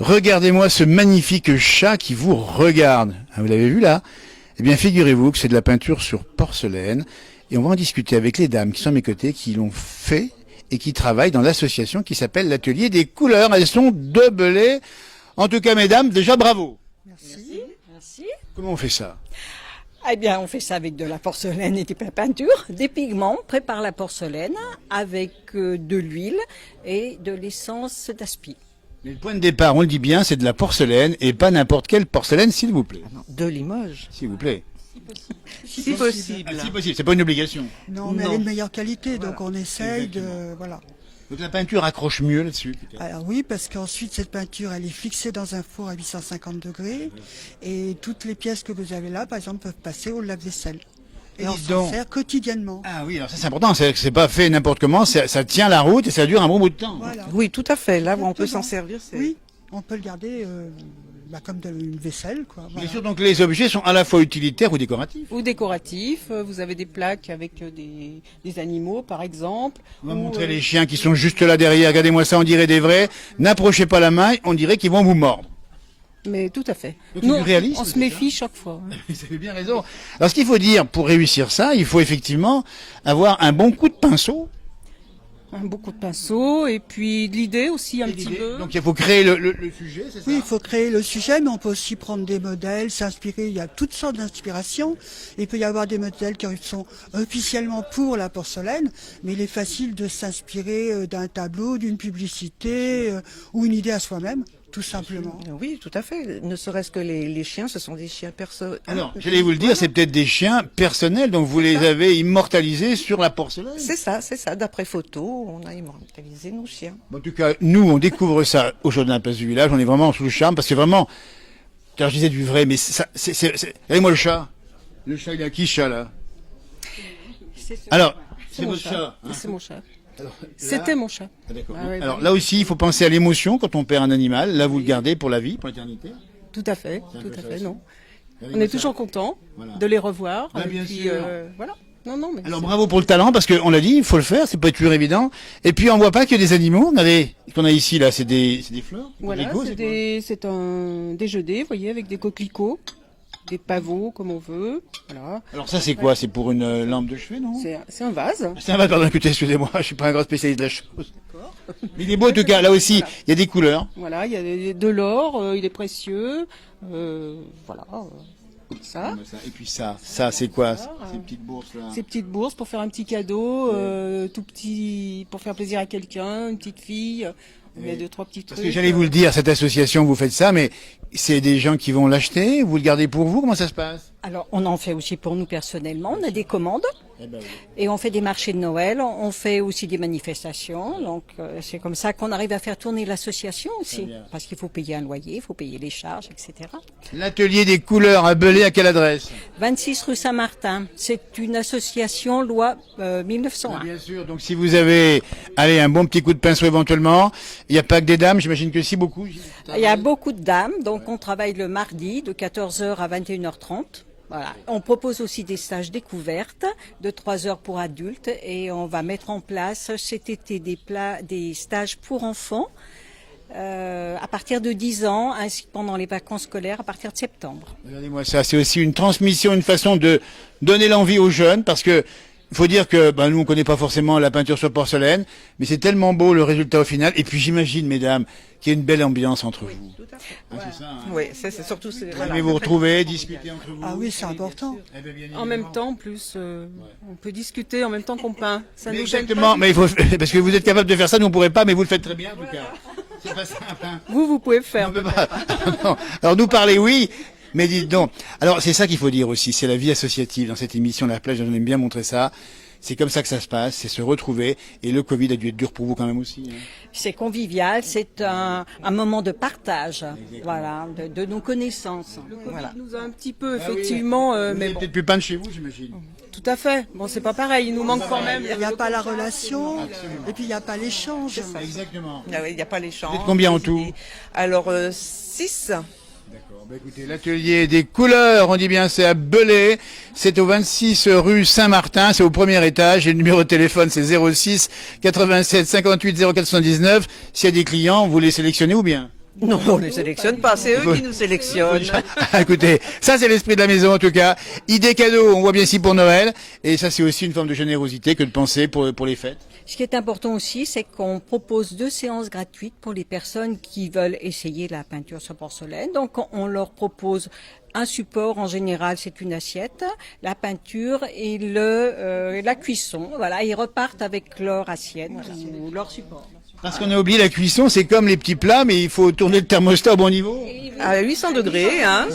Regardez-moi ce magnifique chat qui vous regarde. Vous l'avez vu là? Eh bien, figurez-vous que c'est de la peinture sur porcelaine. Et on va en discuter avec les dames qui sont à mes côtés, qui l'ont fait et qui travaillent dans l'association qui s'appelle l'Atelier des Couleurs. Elles sont de Belay. En tout cas, mesdames, déjà bravo. Merci. Merci. Comment on fait ça? Eh bien, on fait ça avec de la porcelaine et des peintures, des pigments, on prépare la porcelaine avec de l'huile et de l'essence d'aspi. Mais le point de départ, on le dit bien, c'est de la porcelaine et pas n'importe quelle porcelaine, s'il vous plaît. De Limoges. S'il vous plaît. Si possible. Si possible, c'est pas une obligation. Non, mais elle est de meilleure qualité, donc on essaye de... Voilà. Donc la peinture accroche mieux là-dessus. Alors oui, parce qu'ensuite cette peinture, elle est fixée dans un four à 850 degrés, et toutes les pièces que vous avez là, par exemple, peuvent passer au lave-vaisselle. Et on s'en sert quotidiennement. Ah oui, alors ça c'est important, c'est pas fait n'importe comment, ça tient la route et ça dure un bon bout de temps. Voilà. Oui, tout à fait. Là, on peut s'en servir. Oui, on peut le garder comme de une vaisselle, quoi. Bien Voilà. sûr, donc les objets sont à la fois utilitaires ou décoratifs. Ou décoratif, vous avez des plaques avec des animaux par exemple. On va ou, montrer les chiens qui sont juste là derrière, regardez-moi ça, on dirait des vrais. N'approchez pas la main, on dirait qu'ils vont vous mordre. Mais tout à fait. Donc, c'est du réalisme, on se c'est méfie chaque fois. Vous avez bien raison. Alors ce qu'il faut dire, pour réussir ça, il faut effectivement avoir un bon coup de pinceau. Beaucoup de pinceaux et puis de l'idée aussi un petit peu. Donc il faut créer le sujet, c'est ça? Oui, il faut créer le sujet, mais on peut aussi prendre des modèles, s'inspirer. Il y a toutes sortes d'inspirations. Il peut y avoir des modèles qui sont officiellement pour la porcelaine, mais il est facile de s'inspirer d'un tableau, d'une publicité ou une idée à soi-même, tout simplement. Oui, tout à fait. Ne serait-ce que les chiens, ce sont des chiens perso. Alors, j'allais vous le dire, c'est peut-être des chiens personnels, donc vous les avez immortalisés sur la porcelaine. C'est ça. D'après photo, on a immortalisé nos chiens. En tout cas, nous, on découvre ça au Jardin Place du Village, on est vraiment sous le charme, parce que vraiment, car je disais du vrai, mais ça, regardez-moi le chat. Le chat, il est à qui, ce chat, là? Alors, c'est mon votre chat. Hein? C'est mon chat. Alors, là- C'était mon chat. Ah, d'accord. Ah, ouais, Alors bah là aussi, il faut penser à l'émotion quand on perd un animal. Là, vous le gardez pour la vie, pour l'éternité. Tout à fait, C'est un tout peu à ça fait, aussi. non. Regardez On est ça. toujours content Voilà. de les revoir. Bah, et bien puis, sûr. voilà. Non, mais Alors bravo pour le talent, parce qu'on l'a dit, il faut le faire, c'est pas toujours évident. Et puis on voit pas qu'il y a des animaux. Regardez, ce qu'on a ici là, c'est des fleurs. voilà, coquelicots, c'est un déjeuner, vous voyez, avec des coquelicots, des pavots comme on veut. Voilà. Alors ça c'est quoi? C'est pour une lampe de chevet, non? C'est un vase. C'est un vase, pardon, écoutez, excusez-moi, je suis pas un grand spécialiste de la chose. Mais il est beau en tout cas, là aussi, il y a des couleurs. Voilà, il y a de l'or, il est précieux. Voilà. Ça. Et puis ça c'est quoi? Ces petites bourses là. Ces petites bourses pour faire un petit cadeau, tout petit, pour faire plaisir à quelqu'un, une petite fille. Il y a deux, trois petits trucs. Parce que j'allais vous le dire, cette association, vous faites ça, mais c'est des gens qui vont l'acheter, vous le gardez pour vous, comment ça se passe? Alors, on en fait aussi pour nous personnellement. On a des commandes Eh ben oui. et on fait des marchés de Noël. On fait aussi des manifestations. Donc, c'est comme ça qu'on arrive à faire tourner l'association aussi. bien. Parce qu'il faut payer un loyer, il faut payer les charges, etc. L'atelier des couleurs à Belay, à quelle adresse? 26 rue Saint-Martin. C'est une association loi 1901. Bien sûr, donc si vous avez, allez, un bon petit coup de pinceau éventuellement, il n'y a pas que des dames, j'imagine que si beaucoup. Il y a beaucoup de dames, donc on travaille le mardi de 14h à 21h30. Voilà. On propose aussi des stages découvertes de 3 heures pour adultes et on va mettre en place cet été des stages pour enfants à partir de 10 ans ainsi que pendant les vacances scolaires à partir de septembre. Regardez-moi ça, c'est aussi une transmission, une façon de donner l'envie aux jeunes, parce que il faut dire que nous on connaît pas forcément la peinture sur porcelaine, mais c'est tellement beau le résultat au final. Et puis j'imagine, mesdames, qu'il y a une belle ambiance entre vous. Tout à fait. C'est ça. Hein. Oui, c'est surtout. Vous allez vous retrouver, discuter entre vous. Ah oui, c'est important. Eh ben, bien En évidemment. même temps, en plus, on peut discuter en même temps qu'on peint. Ça Mais nous gêne exactement, pas. mais il faut parce que vous êtes capable de faire ça, nous on pourrait pas, mais vous le faites très bien en tout cas. C'est pas simple. Hein. Vous pouvez faire. On peut pas. Non. Alors nous parler, oui, mais dites donc. Alors c'est ça qu'il faut dire aussi, c'est la vie associative dans cette émission La Plage, on aime bien montrer ça. C'est comme ça que ça se passe, c'est se retrouver. Et le Covid a dû être dur pour vous quand même aussi. Hein. C'est convivial, c'est un moment de partage, voilà, de nos connaissances. Le Covid nous a un petit peu, Ah oui. effectivement, Vous mais avez bon, peut-être plus peindre chez vous, j'imagine. tout à fait. Bon, c'est pas pareil, il nous manque quand même. Il n'y a pas la relation, et puis il n'y a pas l'échange. Exactement. Ah oui, il n'y a pas les champs. Vous êtes combien en tout? Alors, 6. D'accord. Écoutez, l'atelier des couleurs, on dit bien, c'est à Belay. C'est au 26 rue Saint-Martin. C'est au premier étage. Et le numéro de téléphone, c'est 06 87 58 0479. S'il y a des clients, vous les sélectionnez ou bien? Non, on ne les sélectionne pas, c'est eux qui nous sélectionnent. Écoutez, ça c'est l'esprit de la maison en tout cas. Idée cadeau, on voit bien ici pour Noël. Et ça c'est aussi une forme de générosité que de penser pour les fêtes. Ce qui est important aussi, c'est qu'on propose 2 séances gratuites pour les personnes qui veulent essayer la peinture sur porcelaine. Donc, on leur propose un support, en général, c'est une assiette, la peinture et la cuisson. Voilà, ils repartent avec leur assiette ou leur support. Parce qu'on a oublié la cuisson, c'est comme les petits plats, mais il faut tourner le thermostat au bon niveau. À 800 degrés, hein.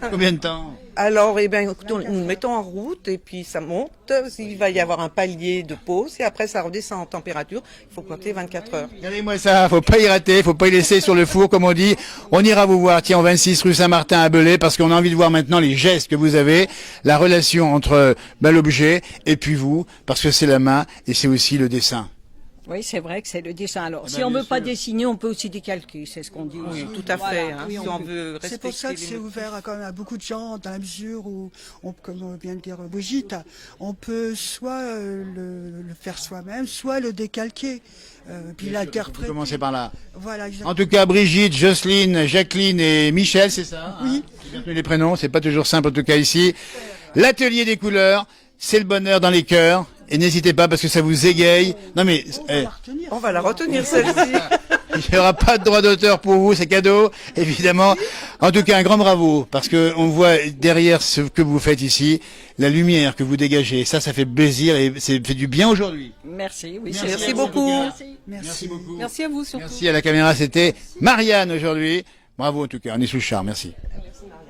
Combien de temps? Alors, écoute, nous nous mettons en route et puis ça monte. Il va y avoir un palier de pause et après ça redescend en température. Il faut compter 24 heures. Regardez-moi ça, faut pas y rater, faut pas y laisser sur le four comme on dit. On ira vous voir, tiens, au 26 rue Saint-Martin à Belay, parce qu'on a envie de voir maintenant les gestes que vous avez, la relation entre l'objet et puis vous, parce que c'est la main et c'est aussi le dessin. Oui, c'est vrai que c'est le dessin. Alors, Eh si ben, on bien veut pas sûr. dessiner, on peut aussi décalquer, c'est ce qu'on dit. Oui, aussi. tout à fait. Voilà. Hein, Oui, si on veut respecter C'est pour ça que les c'est ouvert quand même à beaucoup de gens, dans la mesure où, comme vient de dire Brigitte, on peut soit le faire soi-même, soit le décalquer, puis Vous l'interpréter. commencez par là. Voilà, exactement. En tout cas, Brigitte, Jocelyne, Jacqueline et Michel, c'est ça? Oui. J'ai bien tenu les prénoms, c'est pas toujours simple en tout cas ici. L'atelier des couleurs, c'est le bonheur dans les cœurs. Et n'hésitez pas parce que ça vous égaye. Non mais, On va la retenir celle-ci. il n'y aura pas de droit d'auteur pour vous, c'est cadeau, évidemment. En tout cas, un grand bravo, parce que on voit derrière ce que vous faites ici, la lumière que vous dégagez. Ça fait plaisir et c'est fait du bien aujourd'hui. Merci, oui. Merci beaucoup. Merci beaucoup. Merci à vous surtout. Merci à la caméra, c'était Marianne aujourd'hui. Bravo en tout cas, on est sous le charme, merci. Merci Maria.